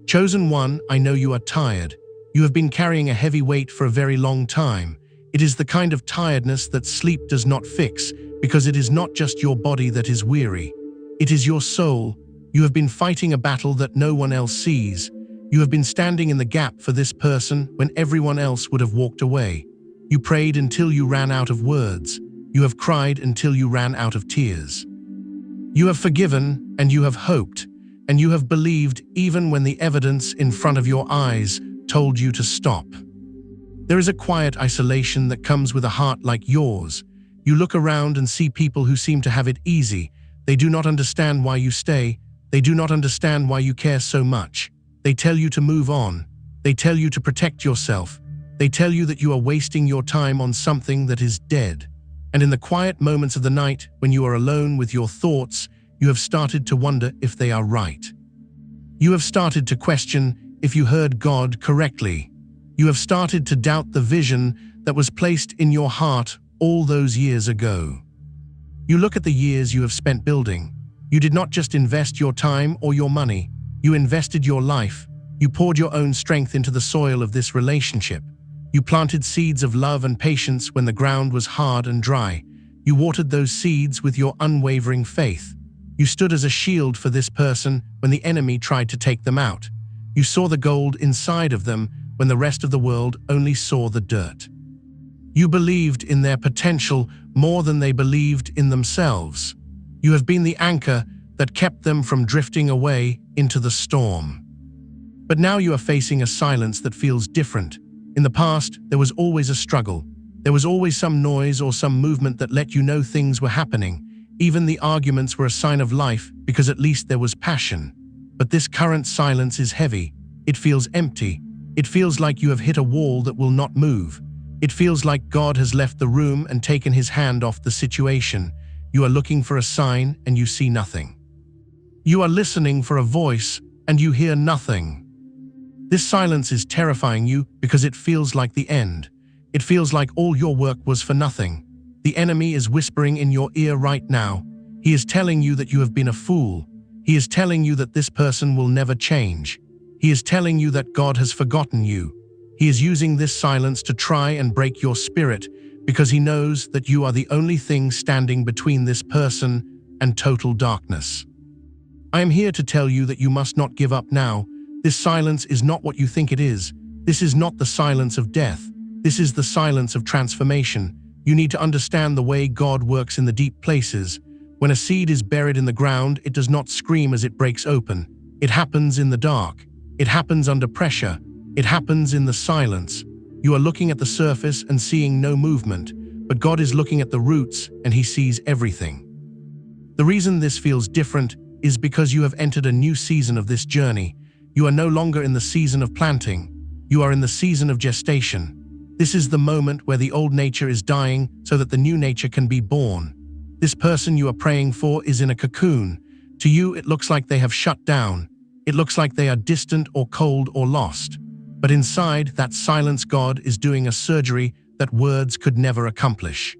Chosen one, I know you are tired. You have been carrying a heavy weight for a very long time. It is the kind of tiredness that sleep does not fix, because it is not just your body that is weary. It is your soul. You have been fighting a battle that no one else sees. You have been standing in the gap for this person when everyone else would have walked away. You prayed until you ran out of words. You have cried until you ran out of tears. You have forgiven and you have hoped, and you have believed even when the evidence in front of your eyes told you to stop. There is a quiet isolation that comes with a heart like yours. You look around and see people who seem to have it easy. They do not understand why you stay. They do not understand why you care so much. They tell you to move on. They tell you to protect yourself. They tell you that you are wasting your time on something that is dead. And in the quiet moments of the night, when you are alone with your thoughts, you have started to wonder if they are right. You have started to question if you heard God correctly. You have started to doubt the vision that was placed in your heart all those years ago. You look at the years you have spent building. You did not just invest your time or your money. You invested your life. You poured your own strength into the soil of this relationship. You planted seeds of love and patience when the ground was hard and dry. You watered those seeds with your unwavering faith. You stood as a shield for this person when the enemy tried to take them out. You saw the gold inside of them when the rest of the world only saw the dirt. You believed in their potential more than they believed in themselves. You have been the anchor that kept them from drifting away into the storm. But now you are facing a silence that feels different. In the past, there was always a struggle. There was always some noise or some movement that let you know things were happening. Even the arguments were a sign of life because at least there was passion. But this current silence is heavy. It feels empty. It feels like you have hit a wall that will not move. It feels like God has left the room and taken his hand off the situation. You are looking for a sign and you see nothing. You are listening for a voice and you hear nothing. This silence is terrifying you because it feels like the end. It feels like all your work was for nothing. The enemy is whispering in your ear right now. He is telling you that you have been a fool. He is telling you that this person will never change. He is telling you that God has forgotten you. He is using this silence to try and break your spirit because he knows that you are the only thing standing between this person and total darkness. I am here to tell you that you must not give up now. This silence is not what you think it is. This is not the silence of death. This is the silence of transformation. You need to understand the way God works in the deep places. When a seed is buried in the ground, it does not scream as it breaks open. It happens in the dark. It happens under pressure. It happens in the silence. You are looking at the surface and seeing no movement, but God is looking at the roots and he sees everything. The reason this feels different is because you have entered a new season of this journey. You are no longer in the season of planting. You are in the season of gestation. This is the moment where the old nature is dying so that the new nature can be born. This person you are praying for is in a cocoon. To you, it looks like they have shut down. It looks like they are distant or cold or lost. But inside that silence, God is doing a surgery that words could never accomplish.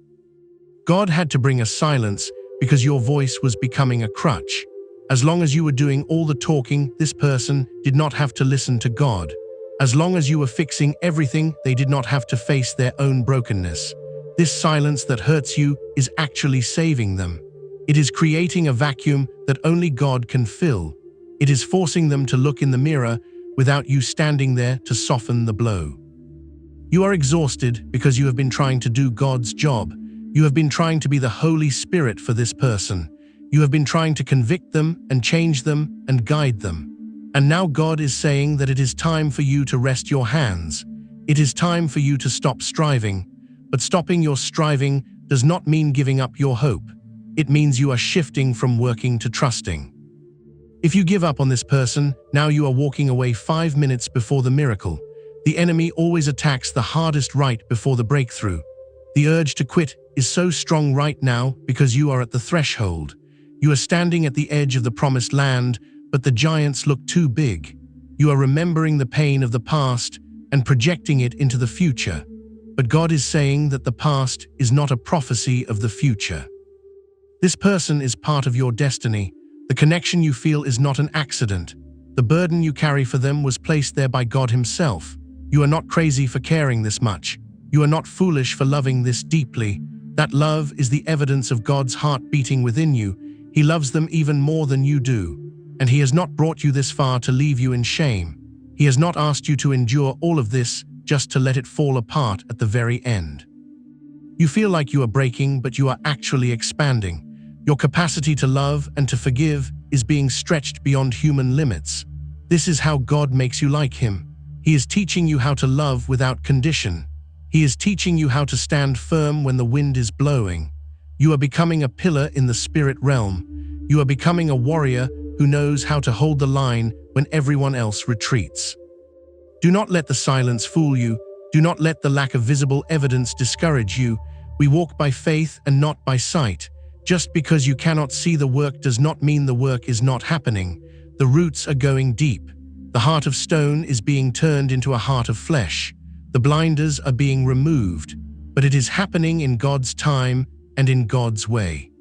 God had to bring a silence because your voice was becoming a crutch. As long as you were doing all the talking, this person did not have to listen to God. As long as you were fixing everything, they did not have to face their own brokenness. This silence that hurts you is actually saving them. It is creating a vacuum that only God can fill. It is forcing them to look in the mirror without you standing there to soften the blow. You are exhausted because you have been trying to do God's job. You have been trying to be the Holy Spirit for this person. You have been trying to convict them and change them and guide them. And now God is saying that it is time for you to rest your hands. It is time for you to stop striving. But stopping your striving does not mean giving up your hope. It means you are shifting from working to trusting. If you give up on this person, now you are walking away 5 minutes before the miracle. The enemy always attacks the hardest right before the breakthrough. The urge to quit is so strong right now because you are at the threshold. You are standing at the edge of the promised land, but the giants look too big. You are remembering the pain of the past and projecting it into the future. But God is saying that the past is not a prophecy of the future. This person is part of your destiny. The connection you feel is not an accident. The burden you carry for them was placed there by God Himself. You are not crazy for caring this much. You are not foolish for loving this deeply. That love is the evidence of God's heart beating within you. He loves them even more than you do. And He has not brought you this far to leave you in shame. He has not asked you to endure all of this just to let it fall apart at the very end. You feel like you are breaking, but you are actually expanding. Your capacity to love and to forgive is being stretched beyond human limits. This is how God makes you like Him. He is teaching you how to love without condition. He is teaching you how to stand firm when the wind is blowing. You are becoming a pillar in the spirit realm. You are becoming a warrior who knows how to hold the line when everyone else retreats. Do not let the silence fool you. Do not let the lack of visible evidence discourage you. We walk by faith and not by sight. Just because you cannot see the work does not mean the work is not happening. The roots are going deep. The heart of stone is being turned into a heart of flesh. The blinders are being removed, but it is happening in God's time and in God's way.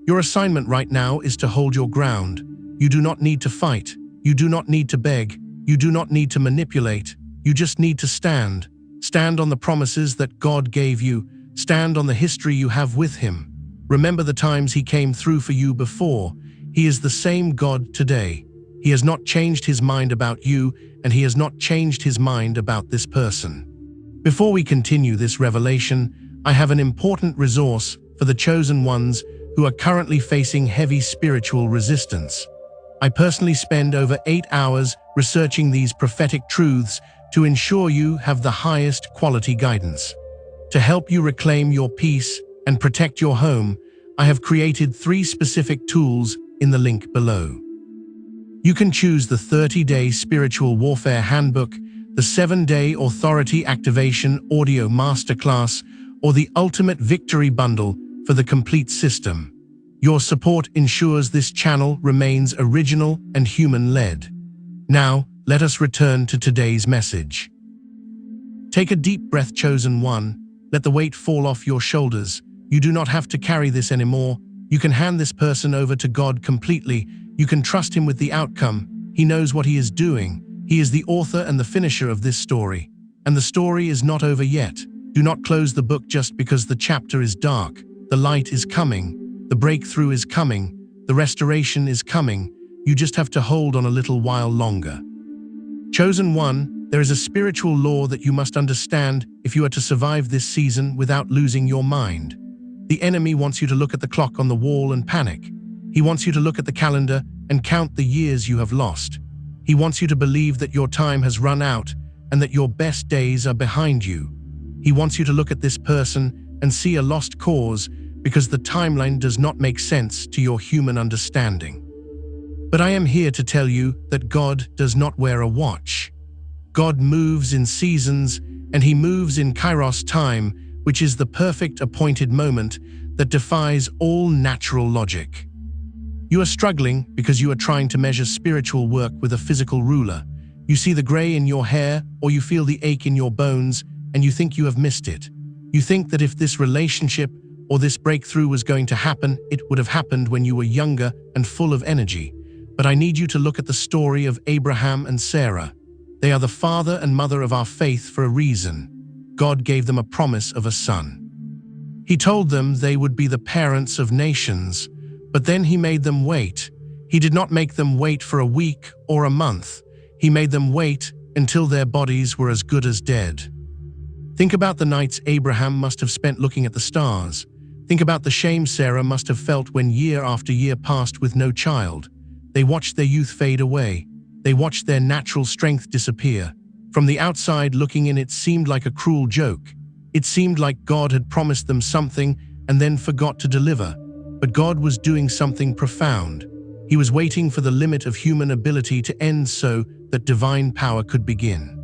Your assignment right now is to hold your ground. You do not need to fight. You do not need to beg. You do not need to manipulate. You just need to stand. Stand on the promises that God gave you. Stand on the history you have with Him. Remember the times He came through for you before. He is the same God today. He has not changed His mind about you, and He has not changed His mind about this person. Before we continue this revelation, I have an important resource for the chosen ones who are currently facing heavy spiritual resistance. I personally spend over 8 hours researching these prophetic truths to ensure you have the highest quality guidance. To help you reclaim your peace and protect your home, I have created 3 specific tools in the link below. You can choose the 30-day Spiritual Warfare Handbook, the 7-day Authority Activation Audio Masterclass, or the Ultimate Victory Bundle for the complete system. Your support ensures this channel remains original and human-led. Now, let us return to today's message. Take a deep breath, chosen one. Let the weight fall off your shoulders. You do not have to carry this anymore. You can hand this person over to God completely. You can trust Him with the outcome. He knows what He is doing. He is the author and the finisher of this story. And the story is not over yet. Do not close the book just because the chapter is dark. The light is coming. The breakthrough is coming. The restoration is coming. You just have to hold on a little while longer. Chosen one, there is a spiritual law that you must understand if you are to survive this season without losing your mind. The enemy wants you to look at the clock on the wall and panic. He wants you to look at the calendar and count the years you have lost. He wants you to believe that your time has run out and that your best days are behind you. He wants you to look at this person and see a lost cause because the timeline does not make sense to your human understanding. But I am here to tell you that God does not wear a watch. God moves in seasons, and He moves in Kairos time, which is the perfect appointed moment that defies all natural logic. You are struggling because you are trying to measure spiritual work with a physical ruler. You see the gray in your hair, or you feel the ache in your bones, and you think you have missed it. You think that if this relationship or this breakthrough was going to happen, it would have happened when you were younger and full of energy. But I need you to look at the story of Abraham and Sarah. They are the father and mother of our faith for a reason. God gave them a promise of a son. He told them they would be the parents of nations, but then He made them wait. He did not make them wait for a week or a month. He made them wait until their bodies were as good as dead. Think about the nights Abraham must have spent looking at the stars. Think about the shame Sarah must have felt when year after year passed with no child. They watched their youth fade away. They watched their natural strength disappear. From the outside looking in, it seemed like a cruel joke. It seemed like God had promised them something and then forgot to deliver. But God was doing something profound. He was waiting for the limit of human ability to end so that divine power could begin.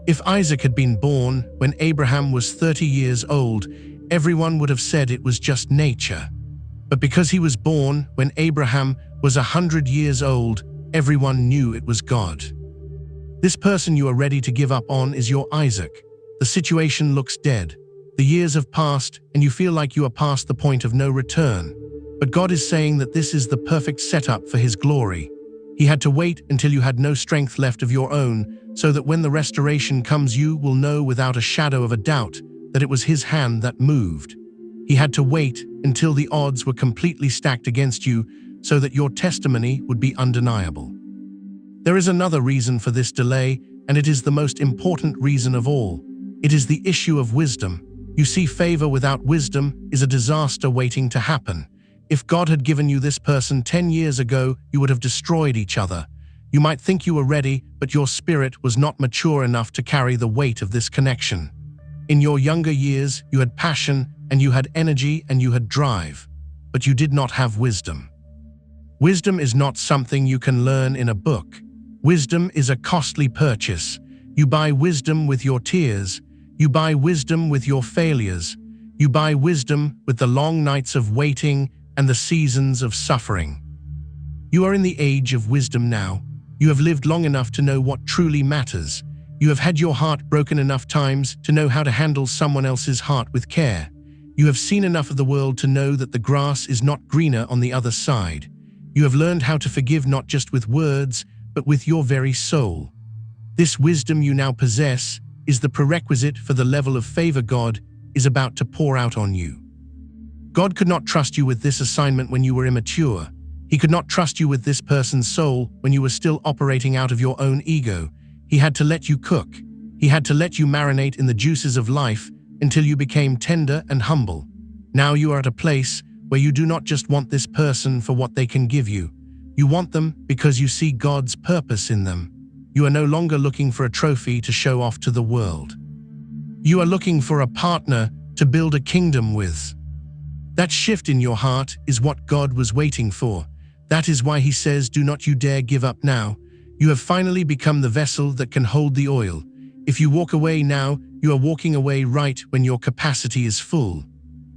If Isaac had been born when Abraham was 30 years old, everyone would have said it was just nature. But because he was born when Abraham was 100 years old, everyone knew it was God. This person you are ready to give up on is your Isaac. The situation looks dead. The years have passed, and you feel like you are past the point of no return. But God is saying that this is the perfect setup for His glory. He had to wait until you had no strength left of your own, so that when the restoration comes you will know without a shadow of a doubt that it was his hand that moved. He had to wait until the odds were completely stacked against you so that your testimony would be undeniable. There is another reason for this delay, and it is the most important reason of all. It is the issue of wisdom. You see, favor without wisdom is a disaster waiting to happen. If God had given you this person 10 years ago, you would have destroyed each other. You might think you were ready, but your spirit was not mature enough to carry the weight of this connection. In your younger years, you had passion, and you had energy, and you had drive, but you did not have wisdom. Wisdom is not something you can learn in a book. Wisdom is a costly purchase. You buy wisdom with your tears. You buy wisdom with your failures. You buy wisdom with the long nights of waiting and the seasons of suffering. You are in the age of wisdom now. You have lived long enough to know what truly matters. You have had your heart broken enough times to know how to handle someone else's heart with care. You have seen enough of the world to know that the grass is not greener on the other side. You have learned how to forgive not just with words, but with your very soul. This wisdom you now possess is the prerequisite for the level of favor God is about to pour out on you. God could not trust you with this assignment when you were immature. He could not trust you with this person's soul when you were still operating out of your own ego. He had to let you cook. He had to let you marinate in the juices of life until you became tender and humble. Now you are at a place where you do not just want this person for what they can give you. You want them because you see God's purpose in them. You are no longer looking for a trophy to show off to the world. You are looking for a partner to build a kingdom with. That shift in your heart is what God was waiting for. That is why he says, do not you dare give up now. You have finally become the vessel that can hold the oil. If you walk away now, you are walking away right when your capacity is full.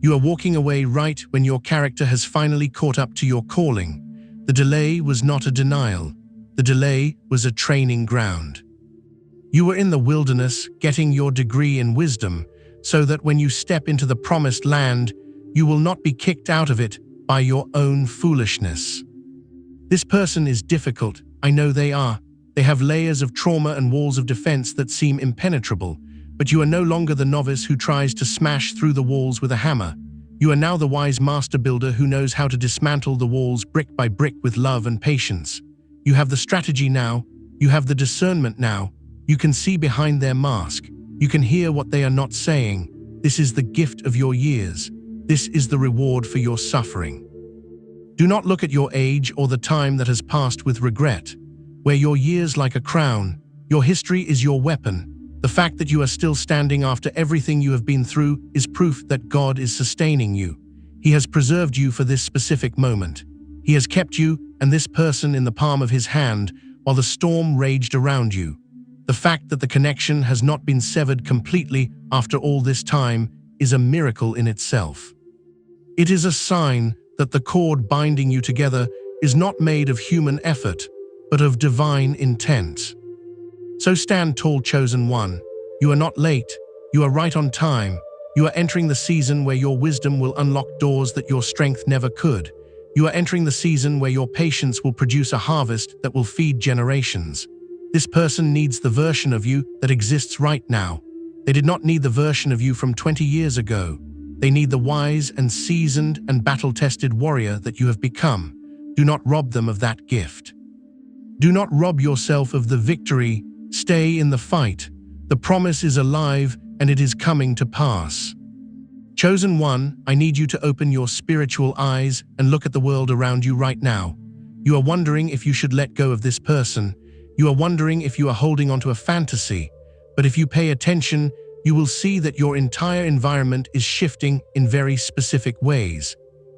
You are walking away right when your character has finally caught up to your calling. The delay was not a denial. The delay was a training ground. You were in the wilderness getting your degree in wisdom, so that when you step into the promised land, you will not be kicked out of it by your own foolishness. This person is difficult, I know they are. They have layers of trauma and walls of defense that seem impenetrable, but you are no longer the novice who tries to smash through the walls with a hammer. You are now the wise master builder who knows how to dismantle the walls brick by brick with love and patience. You have the strategy now. You have the discernment now. You can see behind their mask. You can hear what they are not saying. This is the gift of your years. This is the reward for your suffering. Do not look at your age or the time that has passed with regret. Wear your years like a crown. Your history is your weapon. The fact that you are still standing after everything you have been through is proof that God is sustaining you. He has preserved you for this specific moment. He has kept you and this person in the palm of his hand while the storm raged around you. The fact that the connection has not been severed completely after all this time is a miracle in itself. It is a sign that the cord binding you together is not made of human effort, but of divine intent. So stand tall, chosen one. You are not late. You are right on time. You are entering the season where your wisdom will unlock doors that your strength never could. You are entering the season where your patience will produce a harvest that will feed generations. This person needs the version of you that exists right now. They did not need the version of you from 20 years ago. They need the wise and seasoned and battle-tested warrior that you have become. Do not rob them of that gift. Do not rob yourself of the victory. Stay in the fight. The promise is alive and it is coming to pass. Chosen one, I need you to open your spiritual eyes and look at the world around you right now. You are wondering if you should let go of this person. You are wondering if you are holding onto a fantasy. But if you pay attention, you will see that your entire environment is shifting in very specific ways.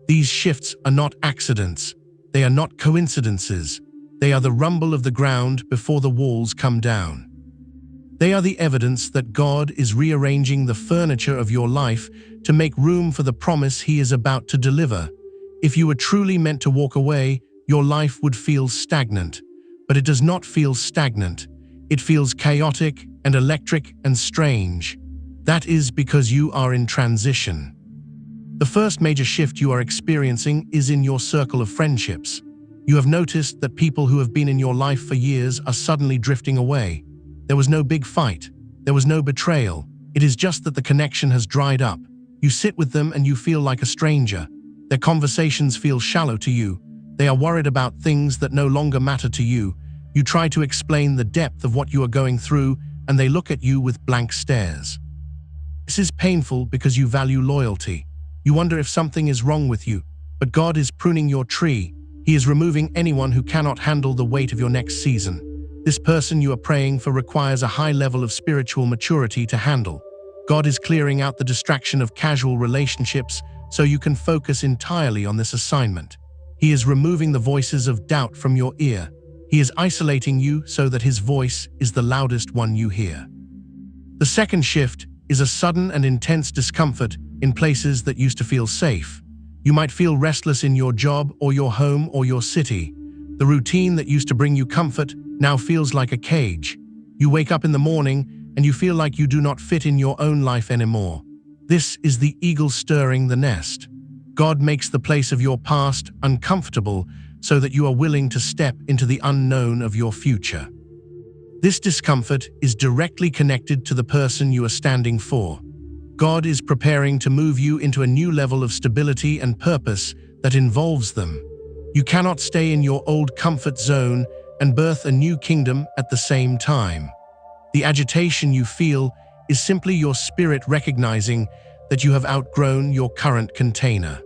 These shifts are not accidents. They are not coincidences. They are the rumble of the ground before the walls come down. They are the evidence that God is rearranging the furniture of your life to make room for the promise He is about to deliver. If you were truly meant to walk away, your life would feel stagnant. But it does not feel stagnant. It feels chaotic and electric and strange. That is because you are in transition. The first major shift you are experiencing is in your circle of friendships. You have noticed that people who have been in your life for years are suddenly drifting away. There was no big fight. There was no betrayal. It is just that the connection has dried up. You sit with them and you feel like a stranger. Their conversations feel shallow to you. They are worried about things that no longer matter to you. You try to explain the depth of what you are going through, and they look at you with blank stares. This is painful because you value loyalty. You wonder if something is wrong with you, but God is pruning your tree. He is removing anyone who cannot handle the weight of your next season. This person you are praying for requires a high level of spiritual maturity to handle. God is clearing out the distraction of casual relationships so you can focus entirely on this assignment. He is removing the voices of doubt from your ear. He is isolating you so that his voice is the loudest one you hear. The second shift is a sudden and intense discomfort in places that used to feel safe. You might feel restless in your job or your home or your city. The routine that used to bring you comfort now feels like a cage. You wake up in the morning and you feel like you do not fit in your own life anymore. This is the eagle stirring the nest. God makes the place of your past uncomfortable so that you are willing to step into the unknown of your future. This discomfort is directly connected to the person you are standing for. God is preparing to move you into a new level of stability and purpose that involves them. You cannot stay in your old comfort zone and birth a new kingdom at the same time. The agitation you feel is simply your spirit recognizing that you have outgrown your current container.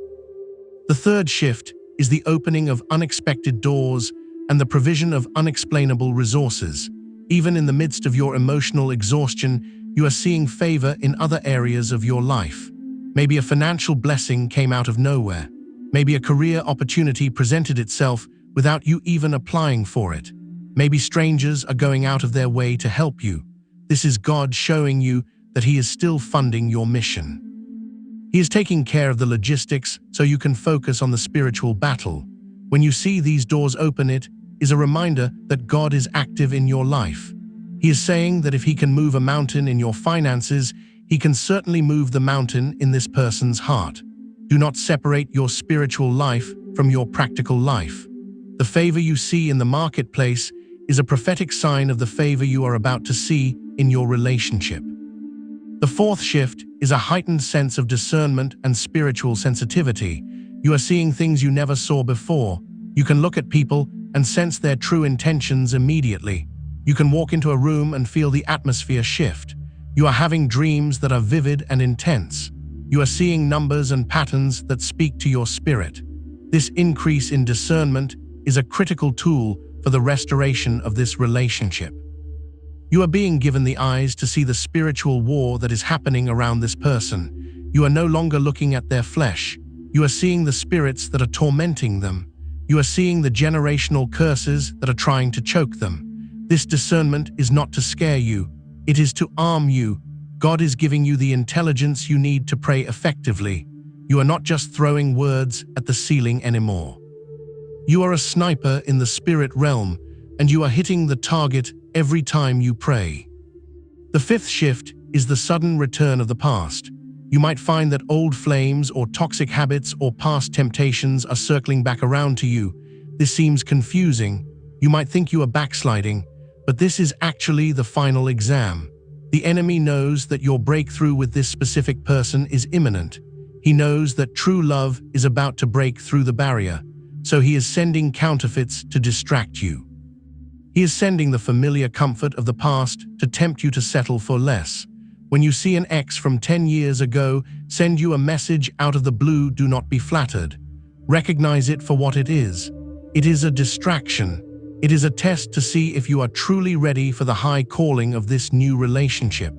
The third shift is the opening of unexpected doors and the provision of unexplainable resources. Even in the midst of your emotional exhaustion, you are seeing favor in other areas of your life. Maybe a financial blessing came out of nowhere. Maybe a career opportunity presented itself without you even applying for it. Maybe strangers are going out of their way to help you. This is God showing you that He is still funding your mission. He is taking care of the logistics so you can focus on the spiritual battle. When you see these doors open, it is a reminder that God is active in your life. He is saying that if He can move a mountain in your finances, He can certainly move the mountain in this person's heart. Do not separate your spiritual life from your practical life. The favor you see in the marketplace is a prophetic sign of the favor you are about to see in your relationship. The fourth shift is a heightened sense of discernment and spiritual sensitivity. You are seeing things you never saw before. You can look at people and sense their true intentions immediately. You can walk into a room and feel the atmosphere shift. You are having dreams that are vivid and intense. You are seeing numbers and patterns that speak to your spirit. This increase in discernment is a critical tool for the restoration of this relationship. You are being given the eyes to see the spiritual war that is happening around this person. You are no longer looking at their flesh. You are seeing the spirits that are tormenting them. You are seeing the generational curses that are trying to choke them. This discernment is not to scare you. It is to arm you. God is giving you the intelligence you need to pray effectively. You are not just throwing words at the ceiling anymore. You are a sniper in the spirit realm, and you are hitting the target every time you pray. The fifth shift is the sudden return of the past. You might find that old flames or toxic habits or past temptations are circling back around to you. This seems confusing. You might think you are backsliding, but this is actually the final exam. The enemy knows that your breakthrough with this specific person is imminent. He knows that true love is about to break through the barrier, so he is sending counterfeits to distract you. He is sending the familiar comfort of the past to tempt you to settle for less. When you see an ex from 10 years ago send you a message out of the blue, do not be flattered. Recognize it for what it is. It is a distraction. It is a test to see if you are truly ready for the high calling of this new relationship.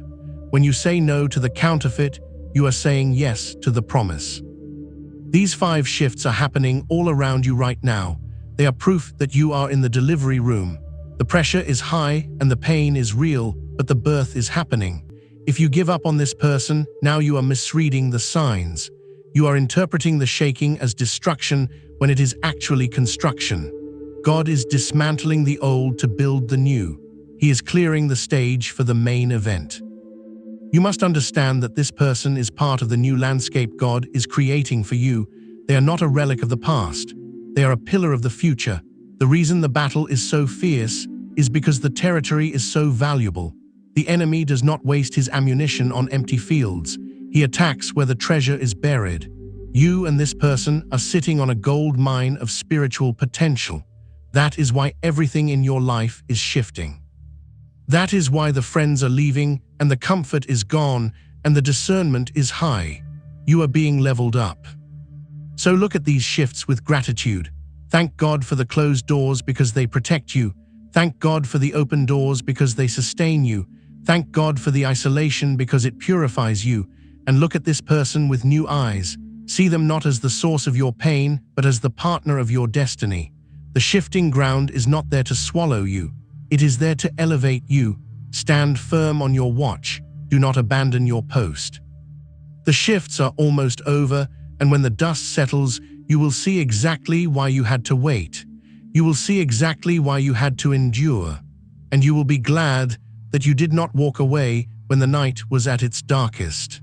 When you say no to the counterfeit, you are saying yes to the promise. These 5 shifts are happening all around you right now. They are proof that you are in the delivery room. The pressure is high and the pain is real, but the birth is happening. If you give up on this person, now you are misreading the signs. You are interpreting the shaking as destruction when it is actually construction. God is dismantling the old to build the new. He is clearing the stage for the main event. You must understand that this person is part of the new landscape God is creating for you. They are not a relic of the past. They are a pillar of the future, The reason the battle is so fierce is because the territory is so valuable. The enemy does not waste his ammunition on empty fields. He attacks where the treasure is buried. You and this person are sitting on a gold mine of spiritual potential. That is why everything in your life is shifting. That is why the friends are leaving and the comfort is gone and the discernment is high. You are being leveled up. So look at these shifts with gratitude. Thank God for the closed doors because they protect you. Thank God for the open doors because they sustain you. Thank God for the isolation because it purifies you. And look at this person with new eyes. See them not as the source of your pain, but as the partner of your destiny. The shifting ground is not there to swallow you. It is there to elevate you. Stand firm on your watch. Do not abandon your post. The shifts are almost over, and when the dust settles, you will see exactly why you had to wait. You will see exactly why you had to endure. And you will be glad that you did not walk away when the night was at its darkest.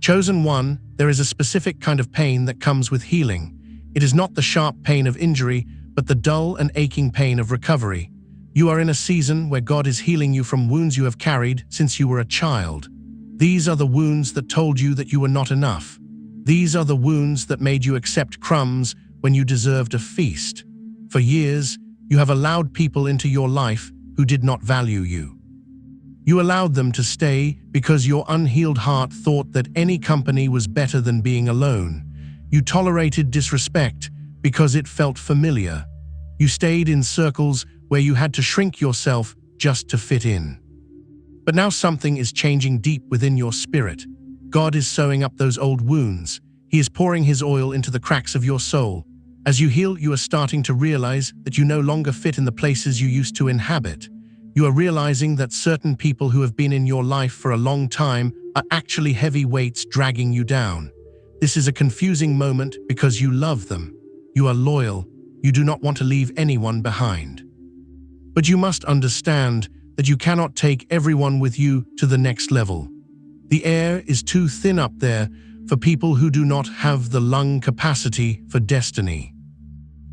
Chosen one, there is a specific kind of pain that comes with healing. It is not the sharp pain of injury, but the dull and aching pain of recovery. You are in a season where God is healing you from wounds you have carried since you were a child. These are the wounds that told you that you were not enough. These are the wounds that made you accept crumbs when you deserved a feast. For years, you have allowed people into your life who did not value you. You allowed them to stay because your unhealed heart thought that any company was better than being alone. You tolerated disrespect because it felt familiar. You stayed in circles where you had to shrink yourself just to fit in. But now something is changing deep within your spirit. God is sewing up those old wounds. He is pouring His oil into the cracks of your soul. As you heal, you are starting to realize that you no longer fit in the places you used to inhabit. You are realizing that certain people who have been in your life for a long time are actually heavy weights dragging you down. This is a confusing moment because you love them. You are loyal. You do not want to leave anyone behind. But you must understand that you cannot take everyone with you to the next level. The air is too thin up there for people who do not have the lung capacity for destiny.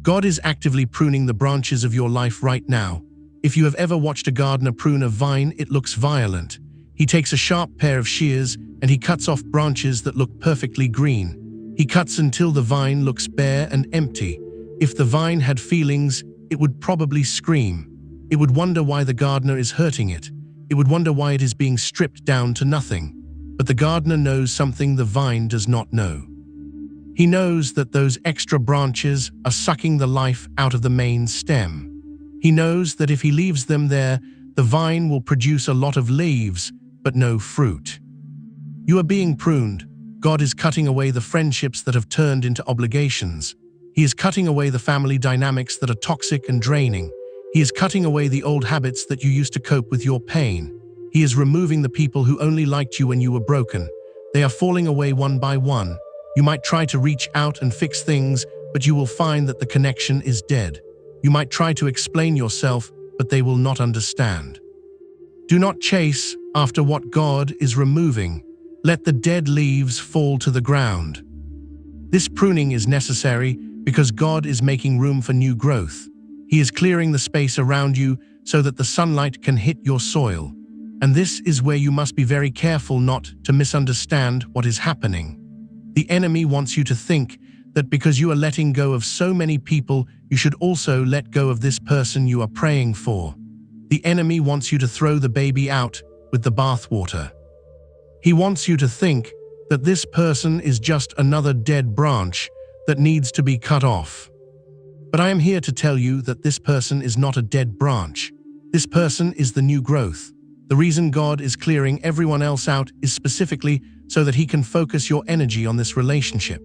God is actively pruning the branches of your life right now. If you have ever watched a gardener prune a vine, it looks violent. He takes a sharp pair of shears and he cuts off branches that look perfectly green. He cuts until the vine looks bare and empty. If the vine had feelings, it would probably scream. It would wonder why the gardener is hurting it. It would wonder why it is being stripped down to nothing. But the gardener knows something the vine does not know. He knows that those extra branches are sucking the life out of the main stem. He knows that if he leaves them there, the vine will produce a lot of leaves, but no fruit. You are being pruned. God is cutting away the friendships that have turned into obligations. He is cutting away the family dynamics that are toxic and draining. He is cutting away the old habits that you used to cope with your pain. He is removing the people who only liked you when you were broken. They are falling away one by one. You might try to reach out and fix things, but you will find that the connection is dead. You might try to explain yourself, but they will not understand. Do not chase after what God is removing. Let the dead leaves fall to the ground. This pruning is necessary because God is making room for new growth. He is clearing the space around you so that the sunlight can hit your soil. And this is where you must be very careful not to misunderstand what is happening. The enemy wants you to think that because you are letting go of so many people, you should also let go of this person you are praying for. The enemy wants you to throw the baby out with the bathwater. He wants you to think that this person is just another dead branch that needs to be cut off. But I am here to tell you that this person is not a dead branch. This person is the new growth. The reason God is clearing everyone else out is specifically so that He can focus your energy on this relationship.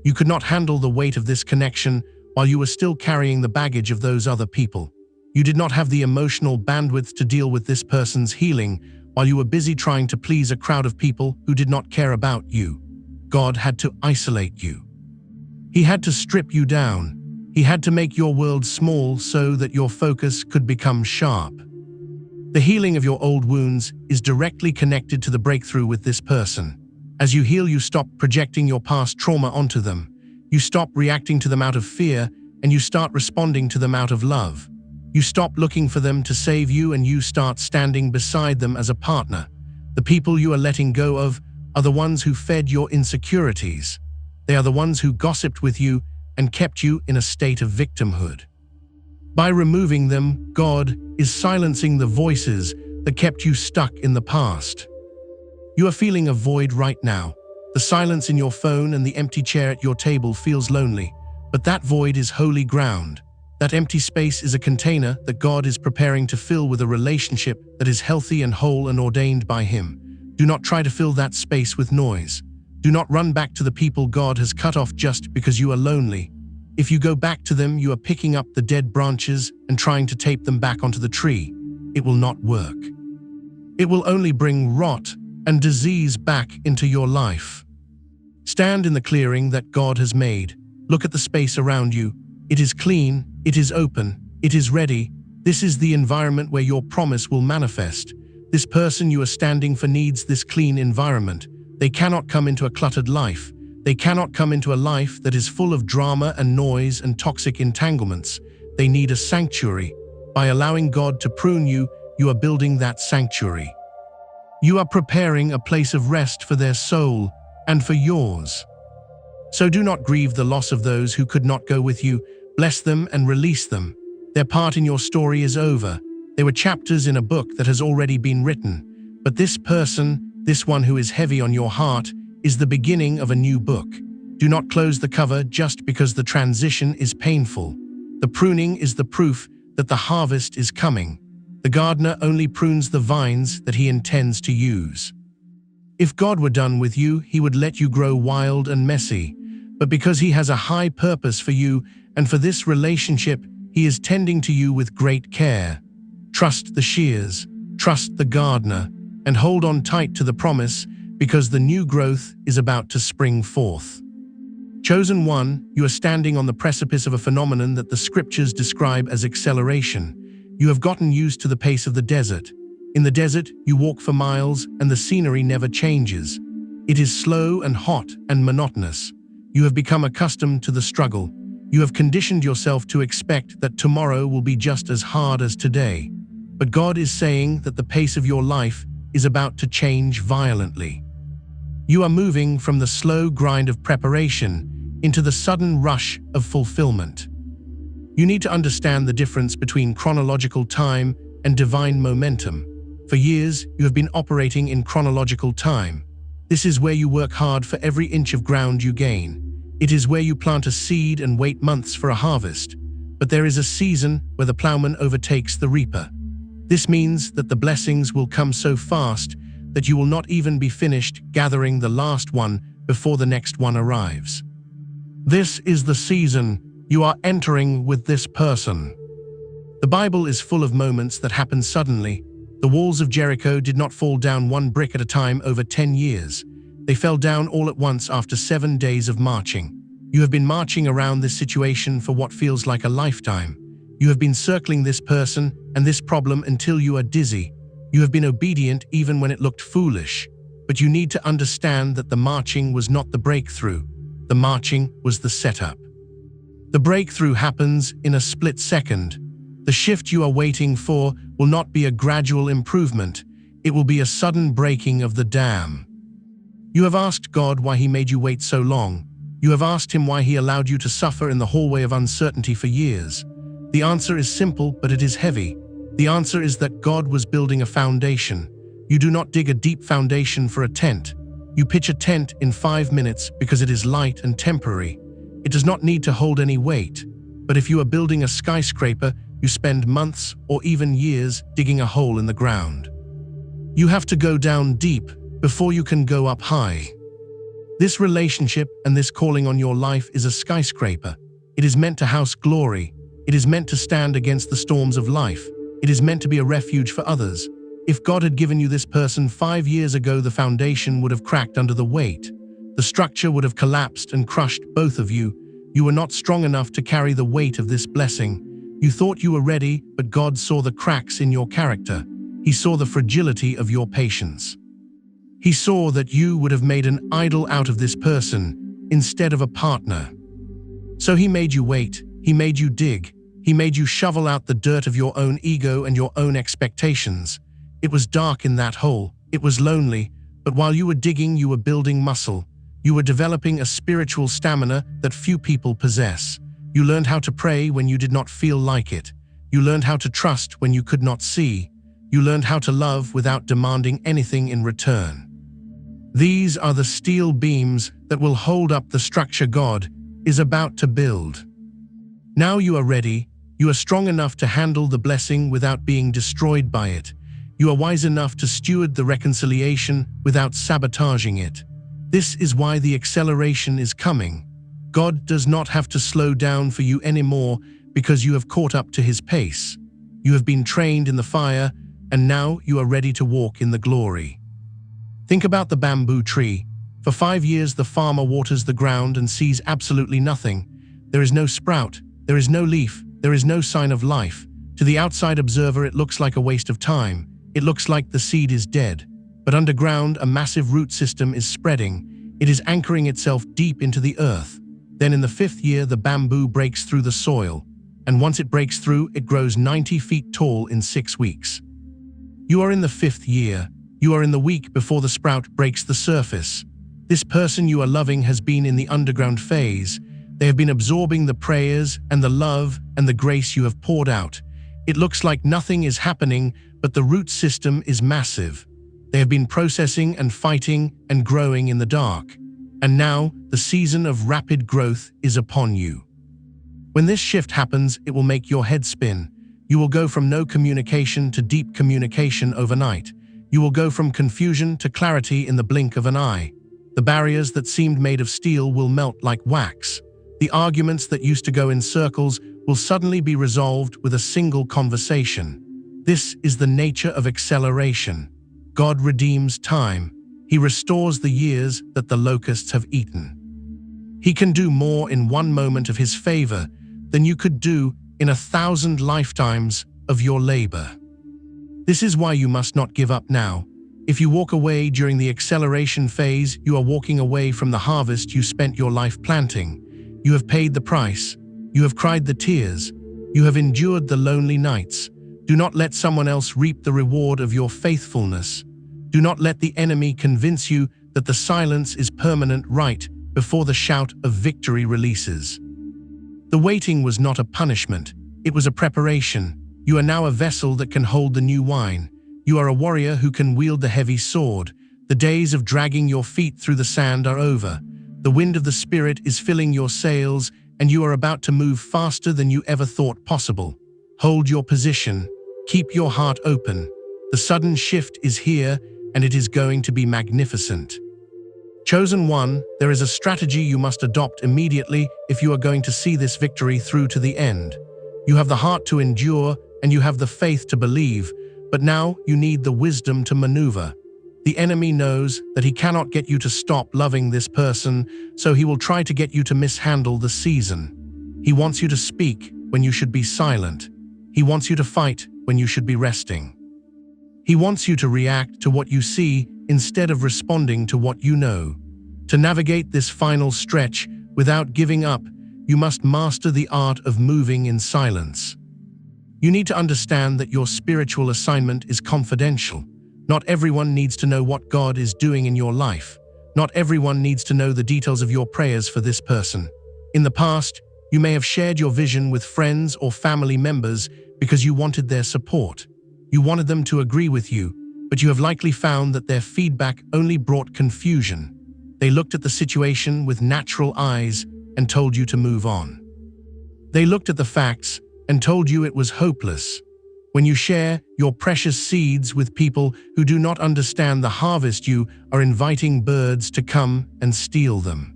You could not handle the weight of this connection while you were still carrying the baggage of those other people. You did not have the emotional bandwidth to deal with this person's healing while you were busy trying to please a crowd of people who did not care about you. God had to isolate you. He had to strip you down. He had to make your world small so that your focus could become sharp. The healing of your old wounds is directly connected to the breakthrough with this person. As you heal, you stop projecting your past trauma onto them. You stop reacting to them out of fear, and you start responding to them out of love. You stop looking for them to save you and you start standing beside them as a partner. The people you are letting go of are the ones who fed your insecurities. They are the ones who gossiped with you and kept you in a state of victimhood. By removing them, God is silencing the voices that kept you stuck in the past. You are feeling a void right now. The silence in your phone and the empty chair at your table feels lonely, but that void is holy ground. That empty space is a container that God is preparing to fill with a relationship that is healthy and whole and ordained by Him. Do not try to fill that space with noise. Do not run back to the people God has cut off just because you are lonely. If you go back to them, you are picking up the dead branches and trying to tape them back onto the tree. It will not work. It will only bring rot and disease back into your life. Stand in the clearing that God has made. Look at the space around you. It is clean, it is open, it is ready. This is the environment where your promise will manifest. This person you are standing for needs this clean environment. They cannot come into a cluttered life. They cannot come into a life that is full of drama and noise and toxic entanglements. They need a sanctuary. By allowing God to prune you, you are building that sanctuary. You are preparing a place of rest for their soul and for yours. So do not grieve the loss of those who could not go with you. Bless them and release them. Their part in your story is over. They were chapters in a book that has already been written. But this person, this one who is heavy on your heart, is the beginning of a new book. Do not close the cover just because the transition is painful. The pruning is the proof that the harvest is coming. The gardener only prunes the vines that he intends to use. If God were done with you, He would let you grow wild and messy. But because He has a high purpose for you and for this relationship, He is tending to you with great care. Trust the shears, trust the gardener, and hold on tight to the promise because the new growth is about to spring forth. Chosen one, you are standing on the precipice of a phenomenon that the scriptures describe as acceleration. You have gotten used to the pace of the desert. In the desert, you walk for miles and the scenery never changes. It is slow and hot and monotonous. You have become accustomed to the struggle. You have conditioned yourself to expect that tomorrow will be just as hard as today. But God is saying that the pace of your life is about to change violently. You are moving from the slow grind of preparation into the sudden rush of fulfillment. You need to understand the difference between chronological time and divine momentum. For years, you have been operating in chronological time. This is where you work hard for every inch of ground you gain. It is where you plant a seed and wait months for a harvest. But there is a season where the plowman overtakes the reaper. This means that the blessings will come so fast that you will not even be finished gathering the last one before the next one arrives. This is the season you are entering with this person. The Bible is full of moments that happen suddenly. The walls of Jericho did not fall down one brick at a time over 10 years. They fell down all at once after 7 days of marching. You have been marching around this situation for what feels like a lifetime. You have been circling this person and this problem until you are dizzy. You have been obedient even when it looked foolish. But you need to understand that the marching was not the breakthrough. The marching was the setup. The breakthrough happens in a split second. The shift you are waiting for will not be a gradual improvement. It will be a sudden breaking of the dam. You have asked God why He made you wait so long. You have asked Him why He allowed you to suffer in the hallway of uncertainty for years. The answer is simple, but it is heavy. The answer is that God was building a foundation. You do not dig a deep foundation for a tent. You pitch a tent in 5 minutes because it is light and temporary. It does not need to hold any weight. But if you are building a skyscraper, you spend months or even years digging a hole in the ground. You have to go down deep before you can go up high. This relationship and this calling on your life is a skyscraper. It is meant to house glory. It is meant to stand against the storms of life. It is meant to be a refuge for others. If God had given you this person 5 years ago, the foundation would have cracked under the weight. The structure would have collapsed and crushed both of you. You were not strong enough to carry the weight of this blessing. You thought you were ready, but God saw the cracks in your character. He saw the fragility of your patience. He saw that you would have made an idol out of this person instead of a partner. So He made you wait. He made you dig. He made you shovel out the dirt of your own ego and your own expectations. It was dark in that hole. It was lonely. But while you were digging, you were building muscle. You were developing a spiritual stamina that few people possess. You learned how to pray when you did not feel like it. You learned how to trust when you could not see. You learned how to love without demanding anything in return. These are the steel beams that will hold up the structure God is about to build. Now you are ready. You are strong enough to handle the blessing without being destroyed by it. You are wise enough to steward the reconciliation without sabotaging it. This is why the acceleration is coming. God does not have to slow down for you anymore because you have caught up to his pace. You have been trained in the fire, and now you are ready to walk in the glory. Think about the bamboo tree. For 5 years, the farmer waters the ground and sees absolutely nothing. There is no sprout. There is no leaf. There is no sign of life. To the outside observer, it looks like a waste of time. It looks like the seed is dead. But underground, a massive root system is spreading. It is anchoring itself deep into the earth. Then in the 5th year, the bamboo breaks through the soil. And once it breaks through, it grows 90 feet tall in 6 weeks. You are in the 5th year. You are in the week before the sprout breaks the surface. This person you are loving has been in the underground phase. They have been absorbing the prayers and the love and the grace you have poured out. It looks like nothing is happening, but the root system is massive. They have been processing and fighting and growing in the dark. And now, the season of rapid growth is upon you. When this shift happens, it will make your head spin. You will go from no communication to deep communication overnight. You will go from confusion to clarity in the blink of an eye. The barriers that seemed made of steel will melt like wax. The arguments that used to go in circles will suddenly be resolved with a single conversation. This is the nature of acceleration. God redeems time. He restores the years that the locusts have eaten. He can do more in one moment of his favor than you could do in 1,000 lifetimes of your labor. This is why you must not give up now. If you walk away during the acceleration phase, you are walking away from the harvest you spent your life planting. You have paid the price. You have cried the tears. You have endured the lonely nights. Do not let someone else reap the reward of your faithfulness. Do not let the enemy convince you that the silence is permanent right before the shout of victory releases. The waiting was not a punishment. It was a preparation. You are now a vessel that can hold the new wine. You are a warrior who can wield the heavy sword. The days of dragging your feet through the sand are over. The wind of the Spirit is filling your sails, and you are about to move faster than you ever thought possible. Hold your position. Keep your heart open. The sudden shift is here, and it is going to be magnificent. Chosen one, there is a strategy you must adopt immediately if you are going to see this victory through to the end. You have the heart to endure, and you have the faith to believe, but now you need the wisdom to maneuver. The enemy knows that he cannot get you to stop loving this person, so he will try to get you to mishandle the season. He wants you to speak when you should be silent. He wants you to fight when you should be resting. He wants you to react to what you see instead of responding to what you know. To navigate this final stretch without giving up, you must master the art of moving in silence. You need to understand that your spiritual assignment is confidential. Not everyone needs to know what God is doing in your life. Not everyone needs to know the details of your prayers for this person. In the past, you may have shared your vision with friends or family members because you wanted their support. You wanted them to agree with you, but you have likely found that their feedback only brought confusion. They looked at the situation with natural eyes and told you to move on. They looked at the facts and told you it was hopeless. When you share your precious seeds with people who do not understand the harvest, you are inviting birds to come and steal them.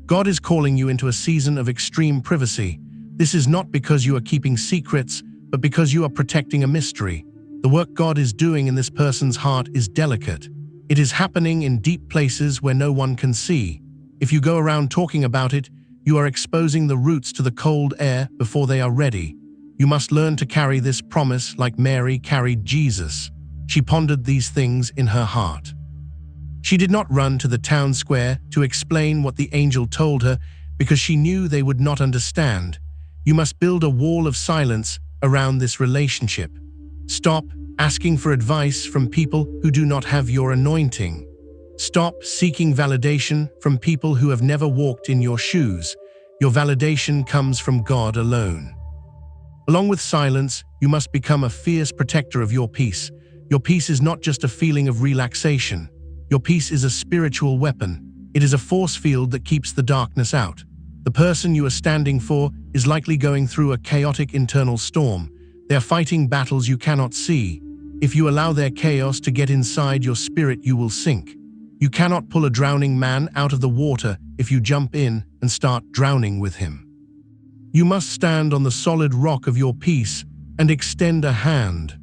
God is calling you into a season of extreme privacy. This is not because you are keeping secrets, but because you are protecting a mystery. The work God is doing in this person's heart is delicate. It is happening in deep places where no one can see. If you go around talking about it, you are exposing the roots to the cold air before they are ready. You must learn to carry this promise like Mary carried Jesus. She pondered these things in her heart. She did not run to the town square to explain what the angel told her because she knew they would not understand. You must build a wall of silence around this relationship. Stop asking for advice from people who do not have your anointing. Stop seeking validation from people who have never walked in your shoes. Your validation comes from God alone. Along with silence, you must become a fierce protector of your peace. Your peace is not just a feeling of relaxation. Your peace is a spiritual weapon. It is a force field that keeps the darkness out. The person you are standing for is likely going through a chaotic internal storm. They are fighting battles you cannot see. If you allow their chaos to get inside your spirit, you will sink. You cannot pull a drowning man out of the water if you jump in and start drowning with him. You must stand on the solid rock of your peace and extend a hand.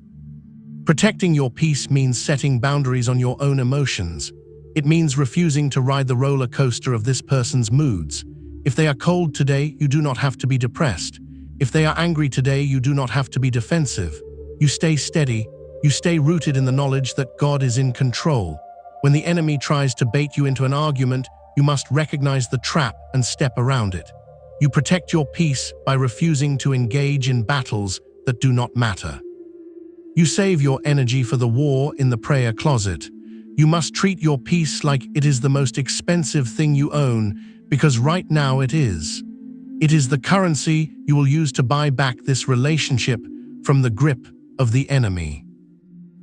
Protecting your peace means setting boundaries on your own emotions. It means refusing to ride the roller coaster of this person's moods. If they are cold today, you do not have to be depressed. If they are angry today, you do not have to be defensive. You stay steady. You stay rooted in the knowledge that God is in control. When the enemy tries to bait you into an argument, you must recognize the trap and step around it. You protect your peace by refusing to engage in battles that do not matter. You save your energy for the war in the prayer closet. You must treat your peace like it is the most expensive thing you own, because right now it is. It is the currency you will use to buy back this relationship from the grip of the enemy.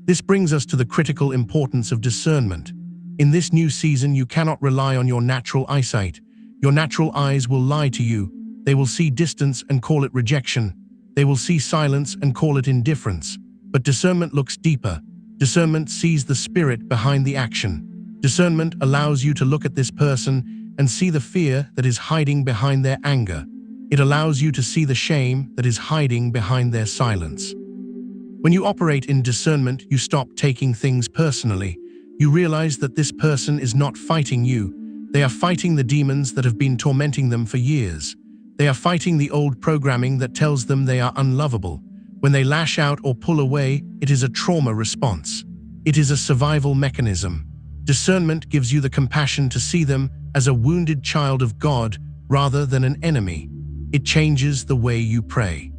This brings us to the critical importance of discernment. In this new season, you cannot rely on your natural eyesight. Your natural eyes will lie to you. They will see distance and call it rejection. They will see silence and call it indifference. But discernment looks deeper. Discernment sees the spirit behind the action. Discernment allows you to look at this person and see the fear that is hiding behind their anger. It allows you to see the shame that is hiding behind their silence. When you operate in discernment, you stop taking things personally. You realize that this person is not fighting you. They are fighting the demons that have been tormenting them for years. They are fighting the old programming that tells them they are unlovable. When they lash out or pull away, it is a trauma response. It is a survival mechanism. Discernment gives you the compassion to see them as a wounded child of God rather than an enemy. It changes the way you pray.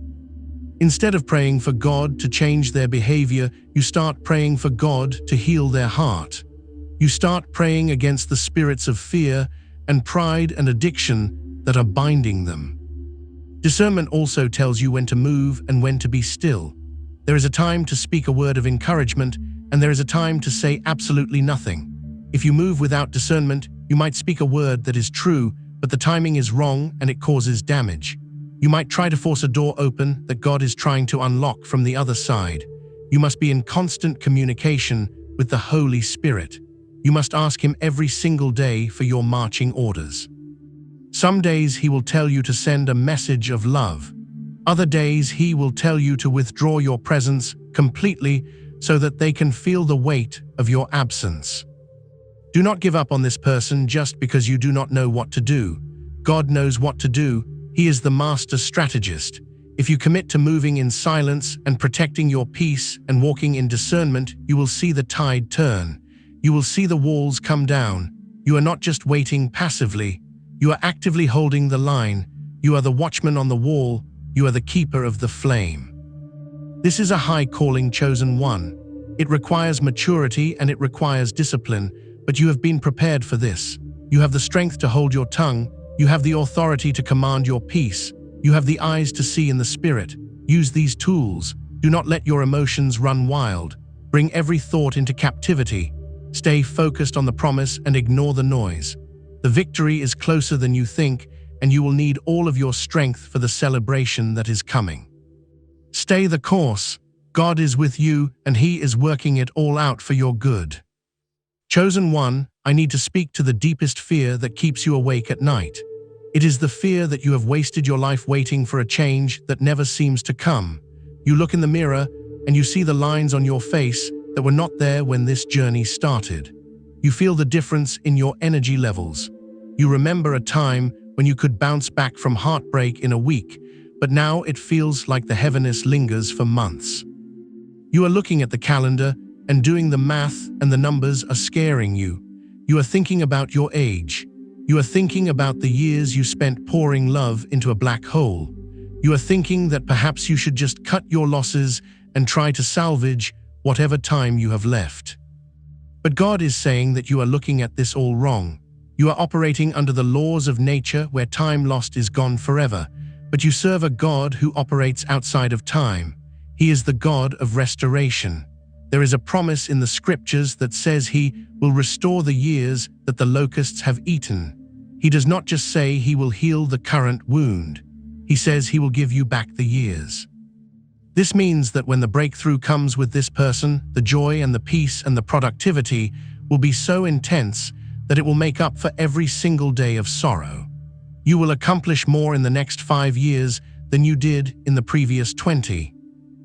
Instead of praying for God to change their behavior, you start praying for God to heal their heart. You start praying against the spirits of fear and pride and addiction that are binding them. Discernment also tells you when to move and when to be still. There is a time to speak a word of encouragement, and there is a time to say absolutely nothing. If you move without discernment, you might speak a word that is true, but the timing is wrong and it causes damage. You might try to force a door open that God is trying to unlock from the other side. You must be in constant communication with the Holy Spirit. You must ask Him every single day for your marching orders. Some days He will tell you to send a message of love. Other days He will tell you to withdraw your presence completely so that they can feel the weight of your absence. Do not give up on this person just because you do not know what to do. God knows what to do. He is the master strategist. If you commit to moving in silence and protecting your peace and walking in discernment, you will see the tide turn. You will see the walls come down. You are not just waiting passively. You are actively holding the line. You are the watchman on the wall. You are the keeper of the flame. This is a high calling, chosen one. It requires maturity and it requires discipline, but you have been prepared for this. You have the strength to hold your tongue. You have the authority to command your peace. You have the eyes to see in the spirit. Use these tools. Do not let your emotions run wild. Bring every thought into captivity. Stay focused on the promise and ignore the noise. The victory is closer than you think, and you will need all of your strength for the celebration that is coming. Stay the course. God is with you, and He is working it all out for your good. Chosen one, I need to speak to the deepest fear that keeps you awake at night. It is the fear that you have wasted your life waiting for a change that never seems to come. You look in the mirror, and you see the lines on your face that were not there when this journey started. You feel the difference in your energy levels. You remember a time when you could bounce back from heartbreak in a week, but now it feels like the heaviness lingers for months. You are looking at the calendar and doing the math, and the numbers are scaring you. You are thinking about your age. You are thinking about the years you spent pouring love into a black hole. You are thinking that perhaps you should just cut your losses and try to salvage whatever time you have left. But God is saying that you are looking at this all wrong. You are operating under the laws of nature where time lost is gone forever, but you serve a God who operates outside of time. He is the God of restoration. There is a promise in the scriptures that says He will restore the years that the locusts have eaten. He does not just say He will heal the current wound. He says He will give you back the years. This means that when the breakthrough comes with this person, the joy and the peace and the productivity will be so intense that it will make up for every single day of sorrow. You will accomplish more in the next 5 years than you did in the previous 20.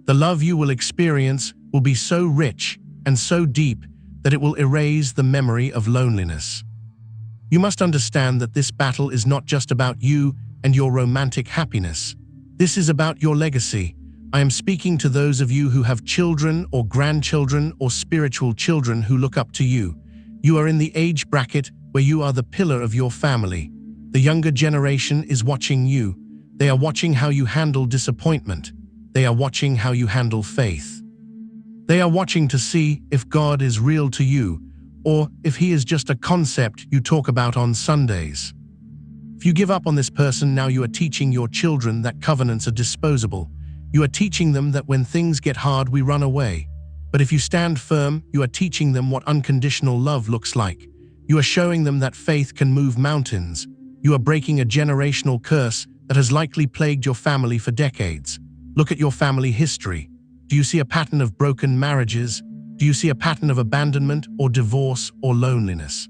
The love you will experience will be so rich and so deep that it will erase the memory of loneliness. You must understand that this battle is not just about you and your romantic happiness. This is about your legacy. I am speaking to those of you who have children or grandchildren or spiritual children who look up to you. You are in the age bracket where you are the pillar of your family. The younger generation is watching you. They are watching how you handle disappointment. They are watching how you handle faith. They are watching to see if God is real to you or if He is just a concept you talk about on Sundays. If you give up on this person now, you are teaching your children that covenants are disposable. You are teaching them that when things get hard, we run away. But if you stand firm, you are teaching them what unconditional love looks like. You are showing them that faith can move mountains. You are breaking a generational curse that has likely plagued your family for decades. Look at your family history. Do you see a pattern of broken marriages? Do you see a pattern of abandonment or divorce or loneliness?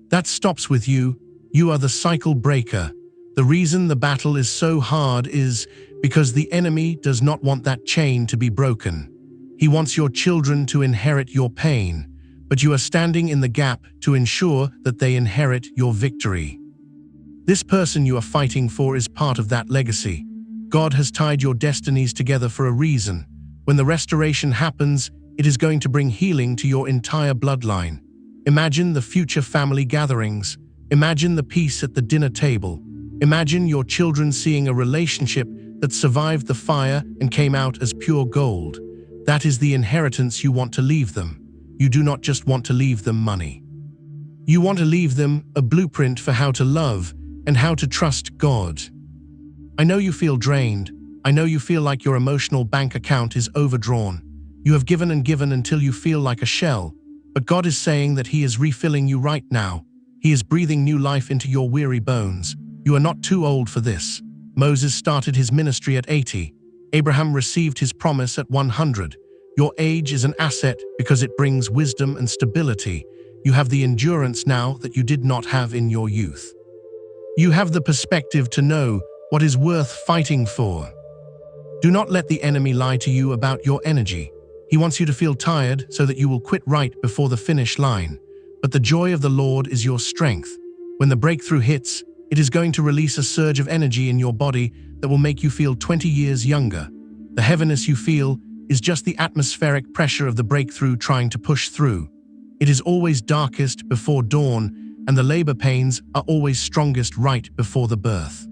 That stops with you. You are the cycle breaker. The reason the battle is so hard is because the enemy does not want that chain to be broken. He wants your children to inherit your pain, but you are standing in the gap to ensure that they inherit your victory. This person you are fighting for is part of that legacy. God has tied your destinies together for a reason. When the restoration happens, it is going to bring healing to your entire bloodline. Imagine the future family gatherings. Imagine the peace at the dinner table. Imagine your children seeing a relationship that survived the fire and came out as pure gold. That is the inheritance you want to leave them. You do not just want to leave them money. You want to leave them a blueprint for how to love and how to trust God. I know you feel drained. I know you feel like your emotional bank account is overdrawn. You have given and given until you feel like a shell, but God is saying that He is refilling you right now. He is breathing new life into your weary bones. You are not too old for this. Moses started his ministry at 80. Abraham received his promise at 100. Your age is an asset because it brings wisdom and stability. You have the endurance now that you did not have in your youth. You have the perspective to know what is worth fighting for. Do not let the enemy lie to you about your energy. He wants you to feel tired so that you will quit right before the finish line. But the joy of the Lord is your strength. When the breakthrough hits, it is going to release a surge of energy in your body that will make you feel 20 years younger. The heaviness you feel is just the atmospheric pressure of the breakthrough trying to push through. It is always darkest before dawn, and the labor pains are always strongest right before the birth.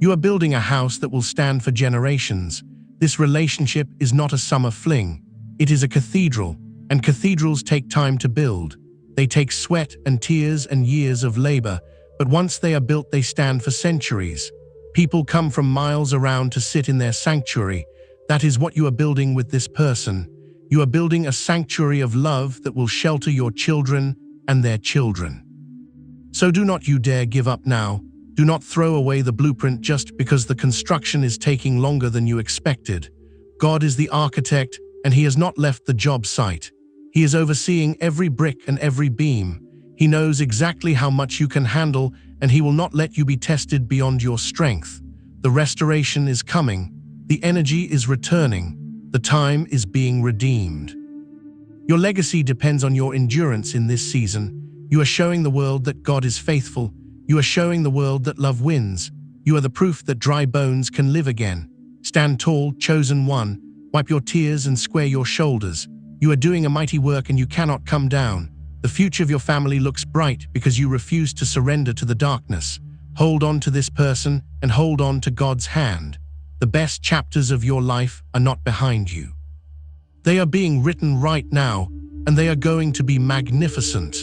You are building a house that will stand for generations. This relationship is not a summer fling. It is a cathedral, and cathedrals take time to build. They take sweat and tears and years of labor, but once they are built, they stand for centuries. People come from miles around to sit in their sanctuary. That is what you are building with this person. You are building a sanctuary of love that will shelter your children and their children. So do not you dare give up now. Do not throw away the blueprint just because the construction is taking longer than you expected. God is the architect, and He has not left the job site. He is overseeing every brick and every beam. He knows exactly how much you can handle, and He will not let you be tested beyond your strength. The restoration is coming. The energy is returning. The time is being redeemed. Your legacy depends on your endurance in this season. You are showing the world that God is faithful. You are showing the world that love wins. You are the proof that dry bones can live again. Stand tall, chosen one. Wipe your tears and square your shoulders. You are doing a mighty work and you cannot come down. The future of your family looks bright because you refuse to surrender to the darkness. Hold on to this person and hold on to God's hand. The best chapters of your life are not behind you. They are being written right now, and they are going to be magnificent.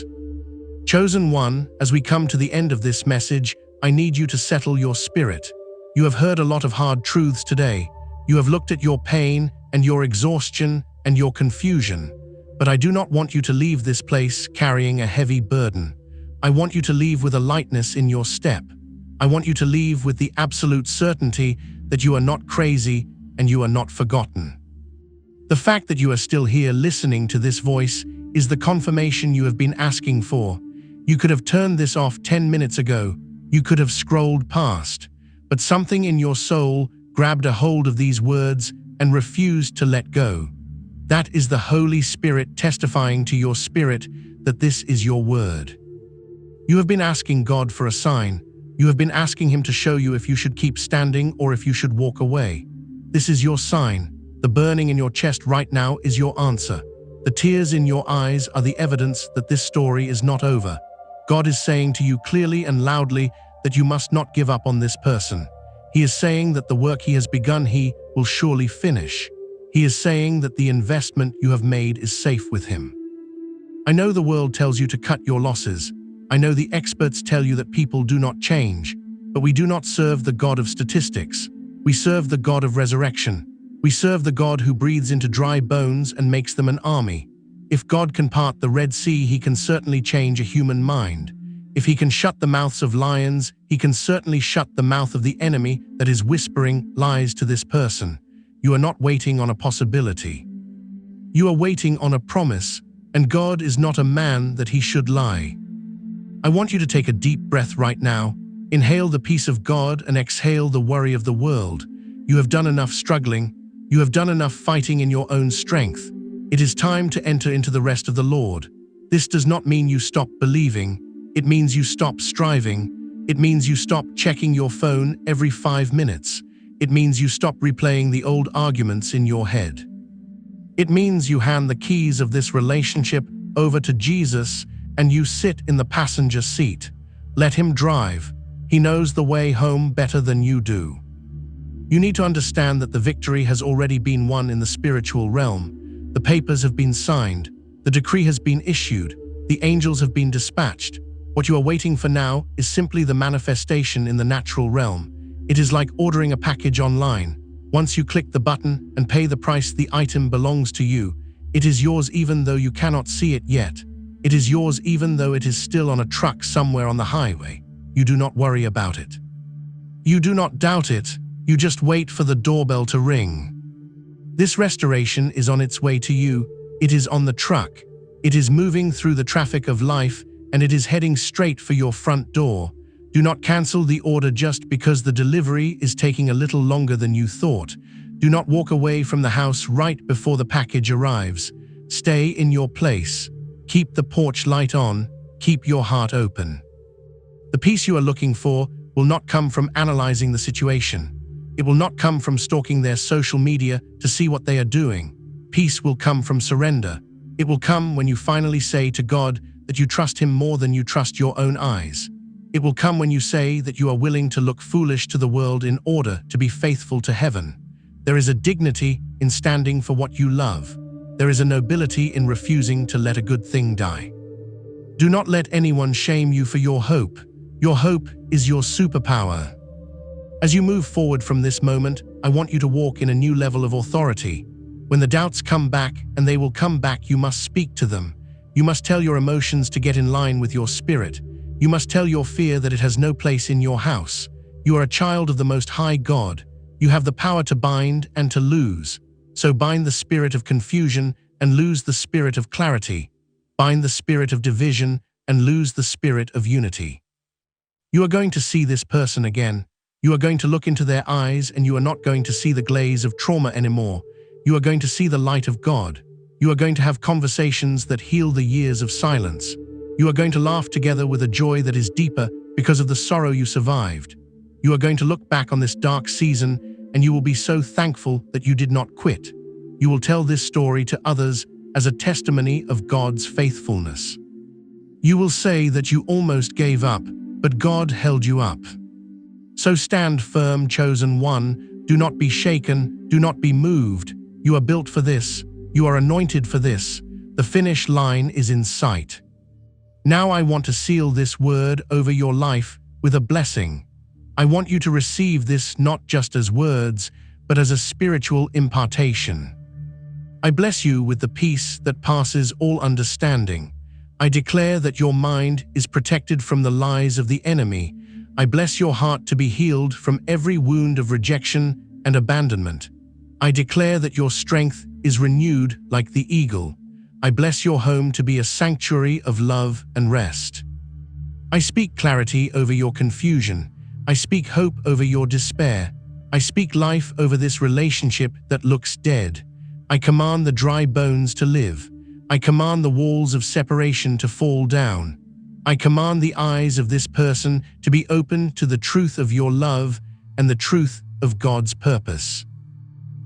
Chosen one, as we come to the end of this message, I need you to settle your spirit. You have heard a lot of hard truths today. You have looked at your pain and your exhaustion and your confusion. But I do not want you to leave this place carrying a heavy burden. I want you to leave with a lightness in your step. I want you to leave with the absolute certainty that you are not crazy and you are not forgotten. The fact that you are still here listening to this voice is the confirmation you have been asking for. You could have turned this off 10 minutes ago. You could have scrolled past. But something in your soul grabbed a hold of these words and refused to let go. That is the Holy Spirit testifying to your spirit that this is your word. You have been asking God for a sign. You have been asking Him to show you if you should keep standing or if you should walk away. This is your sign. The burning in your chest right now is your answer. The tears in your eyes are the evidence that this story is not over. God is saying to you clearly and loudly that you must not give up on this person. He is saying that the work He has begun, He will surely finish. He is saying that the investment you have made is safe with Him. I know the world tells you to cut your losses. I know the experts tell you that people do not change, but we do not serve the God of statistics. We serve the God of resurrection. We serve the God who breathes into dry bones and makes them an army. If God can part the Red Sea, He can certainly change a human mind. If He can shut the mouths of lions, He can certainly shut the mouth of the enemy that is whispering lies to this person. You are not waiting on a possibility. You are waiting on a promise, and God is not a man that He should lie. I want you to take a deep breath right now. Inhale the peace of God and exhale the worry of the world. You have done enough struggling. You have done enough fighting in your own strength. It is time to enter into the rest of the Lord. This does not mean you stop believing. It means you stop striving. It means you stop checking your phone every 5 minutes. It means you stop replaying the old arguments in your head. It means you hand the keys of this relationship over to Jesus and you sit in the passenger seat. Let Him drive. He knows the way home better than you do. You need to understand that the victory has already been won in the spiritual realm. The papers have been signed. The decree has been issued. The angels have been dispatched. What you are waiting for now is simply the manifestation in the natural realm. It is like ordering a package online. Once you click the button and pay the price, the item belongs to you. It is yours even though you cannot see it yet. It is yours even though it is still on a truck somewhere on the highway. You do not worry about it. You do not doubt it. You just wait for the doorbell to ring. This restoration is on its way to you. It is on the truck. It is moving through the traffic of life, and it is heading straight for your front door. Do not cancel the order just because the delivery is taking a little longer than you thought. Do not walk away from the house right before the package arrives. Stay in your place. Keep the porch light on. Keep your heart open. The peace you are looking for will not come from analyzing the situation. It will not come from stalking their social media to see what they are doing. Peace will come from surrender. It will come when you finally say to God that you trust Him more than you trust your own eyes. It will come when you say that you are willing to look foolish to the world in order to be faithful to heaven. There is a dignity in standing for what you love. There is a nobility in refusing to let a good thing die. Do not let anyone shame you for your hope. Your hope is your superpower. As you move forward from this moment, I want you to walk in a new level of authority. When the doubts come back, and they will come back, you must speak to them. You must tell your emotions to get in line with your spirit. You must tell your fear that it has no place in your house. You are a child of the Most High God. You have the power to bind and to lose. So bind the spirit of confusion and lose the spirit of clarity. Bind the spirit of division and lose the spirit of unity. You are going to see this person again. You are going to look into their eyes, and you are not going to see the glaze of trauma anymore. You are going to see the light of God. You are going to have conversations that heal the years of silence. You are going to laugh together with a joy that is deeper because of the sorrow you survived. You are going to look back on this dark season, and you will be so thankful that you did not quit. You will tell this story to others as a testimony of God's faithfulness. You will say that you almost gave up, but God held you up. So stand firm, chosen one. Do not be shaken, do not be moved. You are built for this, you are anointed for this. The finish line is in sight. Now I want to seal this word over your life with a blessing. I want you to receive this not just as words, but as a spiritual impartation. I bless you with the peace that passes all understanding. I declare that your mind is protected from the lies of the enemy. I bless your heart to be healed from every wound of rejection and abandonment. I declare that your strength is renewed like the eagle. I bless your home to be a sanctuary of love and rest. I speak clarity over your confusion. I speak hope over your despair. I speak life over this relationship that looks dead. I command the dry bones to live. I command the walls of separation to fall down. I command the eyes of this person to be open to the truth of your love and the truth of God's purpose.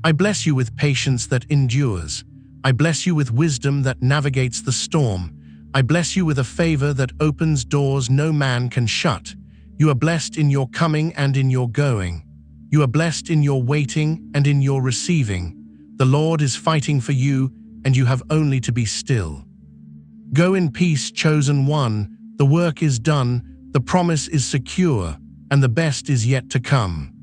I bless you with patience that endures. I bless you with wisdom that navigates the storm. I bless you with a favor that opens doors no man can shut. You are blessed in your coming and in your going. You are blessed in your waiting and in your receiving. The Lord is fighting for you, and you have only to be still. Go in peace, chosen one. The work is done, the promise is secure, and the best is yet to come.